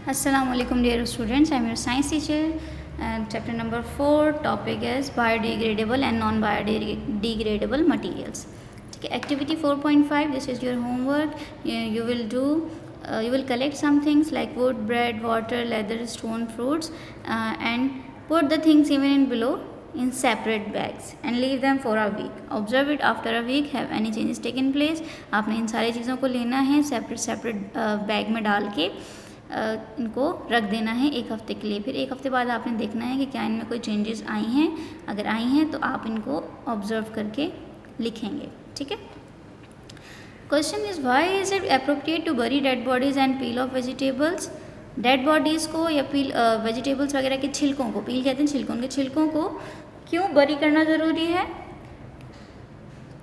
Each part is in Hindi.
Assalamualaikum dear students, I am your science teacher and chapter number 4 topic is biodegradable and non-biodegradable materials. ठीक है, activity 4.5 this is your homework. You will do you will collect some things like wood, bread, water, leather, stone, fruits and put the things even in below in separate bags and leave them for a week. Observe it after a week. Have any changes taken place? आपने इन सारी चीज़ों को लेना है सेपरेट बैग में डाल के इनको रख देना है एक हफ़्ते के लिए। फिर एक हफ़्ते बाद आपने देखना है कि क्या इनमें कोई चेंजेस आई हैं। अगर आई हैं तो आप इनको ऑब्जर्व करके लिखेंगे। ठीक है। Question is why is it appropriate to bury dead bodies and peel of vegetables. Dead bodies को या पील वेजिटेबल्स वगैरह के छिलकों को, पील कहते हैं छिलकों के, छिलकों को क्यों बरी करना ज़रूरी है?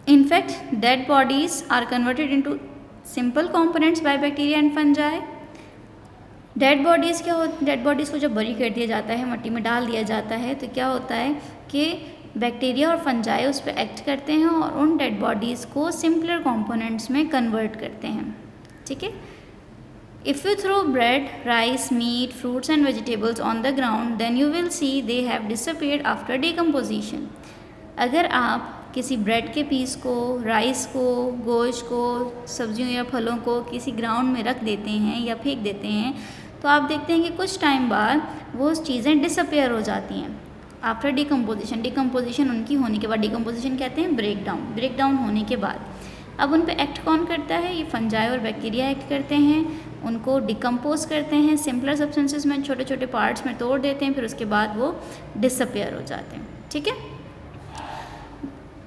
In fact dead bodies are converted into simple components by bacteria and fungi. Dead bodies क्या होती, डेड बॉडीज़ को जब बरी कर दिया जाता है, मट्टी में डाल दिया जाता है, तो क्या होता है कि बैक्टीरिया और फंजाई उस पर एक्ट करते हैं और उन डेड बॉडीज़ को सिंपलर कंपोनेंट्स में कन्वर्ट करते हैं। ठीक है। If you throw bread, rice, meat, fruits and vegetables on the ground then you will see they have disappeared after decomposition. अगर आप किसी ब्रेड के पीस को, राइस को, गोश्त को, सब्जियों या फलों को किसी ग्राउंड में रख देते हैं या फेंक देते हैं तो आप देखते हैं कि कुछ टाइम बाद वो चीज़ें डिसअपेयर हो जाती हैं आफ्टर डिकम्पोजिशन। डिकम्पोजिशन उनकी होने के बाद, डिकम्पोजिशन कहते हैं ब्रेक डाउन होने के बाद। अब उन पे एक्ट कौन करता है? ये फंजाई और बैक्टीरिया एक्ट करते हैं, उनको डिकम्पोज करते हैं, सिंपलर सब्सटेंसेस में छोटे छोटे पार्ट्स में तोड़ देते हैं, फिर उसके बाद वो डिसअपेयर हो जाते हैं। ठीक है।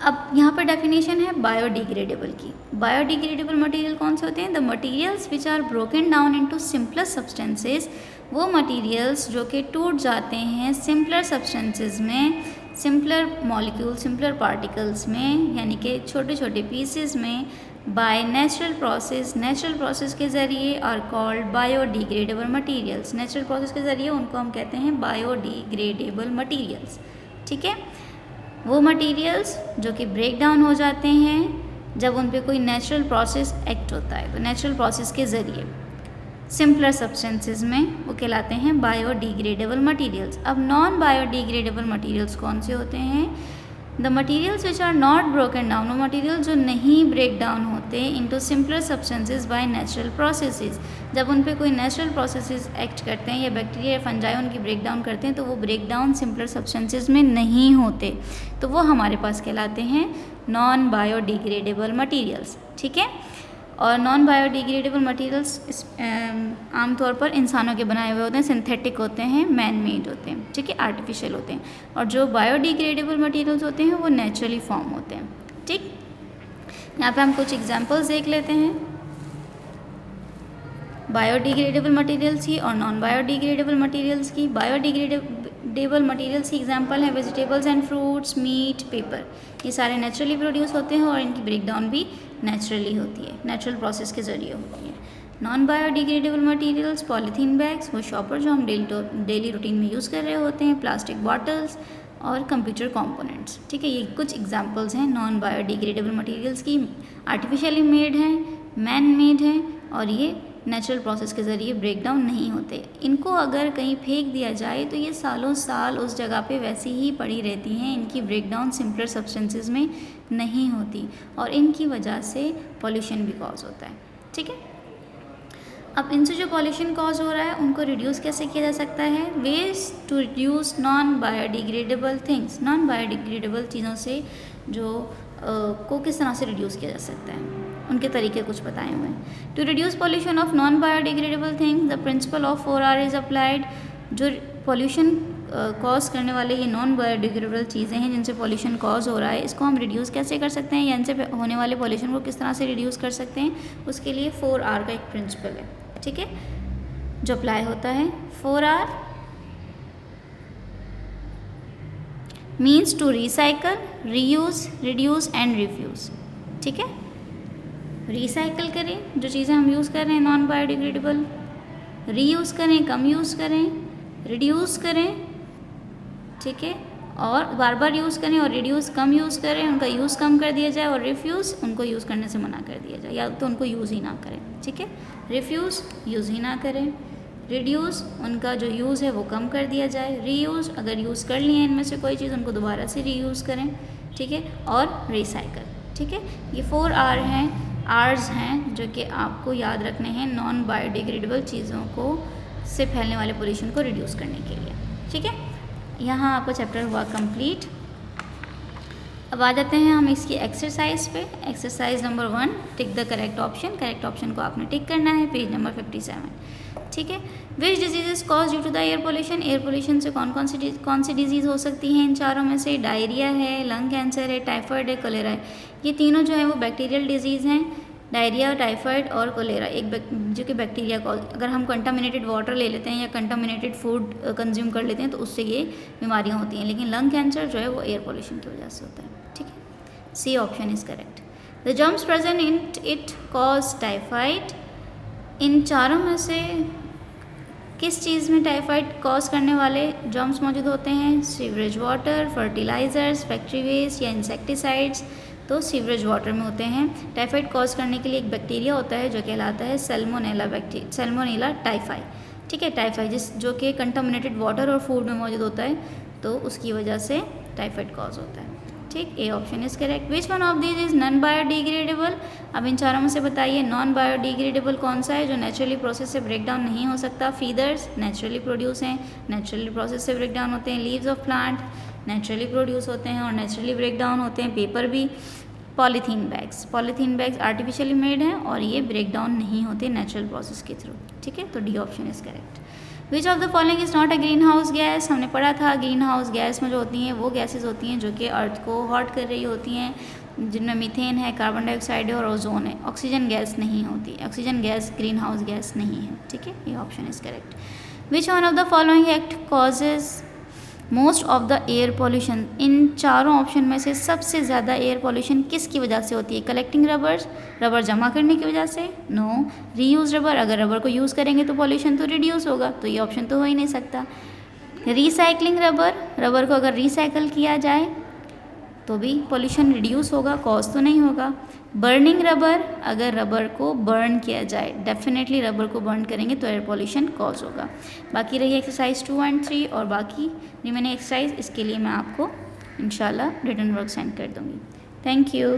अब यहाँ पर डेफिनेशन है बायोडिग्रेडेबल की। बायोडिग्रेडेबल मटेरियल कौन से होते हैं? The materials which are broken down into simpler substances, वो मटेरियल्स जो कि टूट जाते हैं सिंपलर सब्सटेंसेस में, सिंपलर मॉलिक्यूल, सिंपलर पार्टिकल्स में, यानी कि छोटे छोटे पीसेस में, बाय नेचुरल प्रोसेस के ज़रिए are called biodegradable materials. Natural process के ज़रिए उनको हम कहते हैं बायोडिग्रेडेबल मटेरियल्स। ठीक है। वो मटेरियल्स जो कि ब्रेक डाउन हो जाते हैं जब उन पे कोई नेचुरल प्रोसेस एक्ट होता है, तो नेचुरल प्रोसेस के ज़रिए सिंपलर सब्सटेंसेस में वो कहलाते हैं बायोडिग्रेडेबल मटेरियल्स। अब नॉन बायोडिग्रेडेबल मटेरियल्स कौन से होते हैं? The materials which are not broken down, वो मटेरियल जो नहीं ब्रेक डाउन होते into simpler substances by natural processes. जब उन पे कोई नेचुरल प्रोसेसेस एक्ट करते हैं या बैक्टीरिया या फंजाई उनकी ब्रेक डाउन करते हैं तो वो ब्रेक डाउन सिंपलर सब्सटेंसेस में नहीं होते, तो वो हमारे पास कहलाते हैं नॉन बायोडिग्रेडेबल मटीरियल्स। ठीक है। और नॉन बायोडिग्रेडेबल मटेरियल्स आमतौर पर इंसानों के बनाए हुए होते हैं, सिंथेटिक होते हैं, मैन मेड होते हैं। ठीक है, आर्टिफिशियल होते हैं। और जो बायोडिग्रेडेबल मटेरियल्स होते हैं वो नेचुरली फॉर्म होते हैं। ठीक, यहाँ पे हम कुछ एग्जांपल्स देख लेते हैं बायोडिग्रेडेबल मटेरियल्स की और नॉन बायोडिग्रेडेबल मटेरियल्स की। बायोडिग्रेडेबल मटेरियल्स की एग्जांपल है vegetables and fruits, meat, paper. ये सारे नेचुरली प्रोड्यूस होते हैं और इनकी ब्रेकडाउन भी नेचुरली होती है, नेचुरल प्रोसेस के ज़रिए होती है। Non biodegradable materials, polythene bags, वो शॉपर जो हम डेली रूटीन में यूज़ कर रहे होते हैं, प्लास्टिक बॉटल्स और कंप्यूटर कंपोनेंट्स। ठीक है, ये कुछ एग्जांपल्स हैं नॉन बायोडिग्रेडेबल मटेरियल्स की। आर्टिफिशियली मेड हैं, मैन मेड हैं और ये नेचुरल प्रोसेस के ज़रिए ब्रेक डाउन नहीं होते। इनको अगर कहीं फेंक दिया जाए तो ये सालों साल उस जगह पे वैसे ही पड़ी रहती हैं, इनकी ब्रेक डाउन सिंपलर सब्सटेंसेस में नहीं होती और इनकी वजह से पॉल्यूशन भी कॉज होता है। ठीक है। अब इनसे जो पॉल्यूशन कॉज हो रहा है उनको रिड्यूस कैसे किया जा सकता है? Ways to reduce non biodegradable things. Non biodegradable चीज़ों से जो को किस तरह से रिड्यूस किया जा सकता है, उनके तरीके कुछ बताए हुए हैं। To reduce pollution of non biodegradable things the principle of 4R is applied. जो पॉल्यूशन कॉज करने वाले ये नॉन बायोडिग्रेडेबल चीज़ें हैं जिनसे पॉल्यूशन कॉज हो रहा है, इसको हम रिड्यूस कैसे कर सकते हैं या इनसे होने वाले पॉल्यूशन को किस तरह से रिड्यूस कर सकते हैं, उसके लिए 4R का एक प्रिंसिपल है। ठीक है, जो अप्लाई होता है। 4R means to recycle, reuse, reduce and refuse. ठीक है, रिसाइकल करें जो चीज़ें हम यूज़ कर रहे हैं नॉन बायोडिग्रेडेबल, रीयूज़ करें, कम यूज़ करें, रिड्यूस करें। ठीक है, और बार बार यूज़ करें और रिड्यूस कम यूज़ करें, उनका यूज़ कम कर दिया जाए, और रिफ्यूज़ उनको यूज़ करने से मना कर दिया जाए या तो उनको यूज़ ही ना करें। ठीक है, रिफ्यूज़ यूज़ ही ना करें, रिड्यूस उनका जो यूज़ है वो कम कर दिया जाए, रीयूज़ अगर यूज़ कर लिए हैं इनमें से कोई चीज़ उनको दोबारा से रीयूज़ करें, ठीक है, और रिसाइकल, ठीक है। ये 4 आर्स हैं जो कि आपको याद रखने हैं नॉन बायोडिग्रेडेबल चीज़ों को से फैलने वाले पोल्यूशन को रिड्यूस करने के लिए, ठीक है। यहाँ आपका चैप्टर हुआ कंप्लीट। अब आ जाते हैं हम इसकी एक्सरसाइज पे। Exercise number 1, tick the correct option. Correct option को आपने टिक करना है, पेज नंबर 57, ठीक है। Which diseases cause due to the air pollution. Air pollution से कौन सी डिजीज़ हो सकती हैं इन चारों में से? डायरिया है, लंग कैंसर है, टाइफाइड है, कोलेरा है। ये तीनों जो है वो बैक्टीरियल डिजीज़ हैं, डायरिया, टाइफाइड और कोलेरा, जो कि बैक्टीरिया कॉज। अगर हम कंटामिनेटेड वाटर ले लेते हैं या कंटामिनेटेड फूड कंज्यूम कर लेते हैं तो उससे ये बीमारियाँ होती हैं, लेकिन लंग कैंसर जो है वो एयर पोल्यूशन की वजह से होता है, ठीक है। C option is correct. The germs present in it cause typhoid. इन चारों में से किस चीज़ में टाइफाइड कॉज करने वाले जर्म्स मौजूद होते हैं? Sewerage water, fertilisers, factory waste या इंसेक्टिसाइड्स। तो सीवरेज वाटर में होते हैं। टाइफाइड कॉज करने के लिए एक बैक्टीरिया होता है जो कहलाता है सैल्मोनेला टाइफाई, ठीक है। टाइफाई जो कि कंटामिनेटेड वाटर और फूड में मौजूद होता है, तो उसकी वजह से टाइफाइड कॉज होता है, ठीक। A option is correct. Which one of these is non biodegradable. अब इन चारों में से बताइए नॉन बायोडिग्रेडेबल कौन सा है जो नेचुरली प्रोसेस से ब्रेक डाउन नहीं हो सकता? फीदर्स नेचुरली प्रोड्यूस हैं, नेचुरली प्रोसेस से ब्रेक डाउन होते हैं। Leaves of plant naturally produce होते हैं और नेचुरली ब्रेक डाउन होते हैं। पेपर भी। पॉलीथीन बैग्स आर्टिफिशियली मेड हैं और ये ब्रेक डाउन नहीं होते नेचुरल प्रोसेस के थ्रू, ठीक है। तो D option is correct. Which of the following is not a green house gas. हमने पढ़ा था ग्रीन हाउस गैस में जो होती हैं वो गैसेज होती हैं जो कि अर्थ को हॉट कर रही होती हैं, जिनमें मीथेन है, कार्बन डाइऑक्साइड है और ओजोन है। ऑक्सीजन गैस नहीं होती, oxygen gas green house gas नहीं है, ठीक है। ये option is correct. Which one of the following act causes most of the air pollution. इन चारों ऑप्शन में से सबसे ज़्यादा एयर पॉल्यूशन किसकी वजह से होती है? कलेक्टिंग रबर जमा करने की वजह से? नो। रीयूज रबर, अगर रबर को यूज़ करेंगे तो पॉल्यूशन तो रिड्यूस होगा, तो ये ऑप्शन तो हो ही नहीं सकता। रिसाइकलिंग रबर को अगर रिसाइकल किया जाए तो भी पॉल्यूशन रिड्यूस होगा, कॉज तो नहीं होगा। बर्निंग रबर, अगर रबर को बर्न किया जाए, डेफिनेटली रबर को बर्न करेंगे तो एयर पॉल्यूशन कॉज होगा। बाकी रही एक्सरसाइज 2 और 3 और बाकी रिमेनिंग एक्सरसाइज, इसके लिए मैं आपको इंशाल्लाह रिटन वर्क सेंड कर दूँगी। Thank you.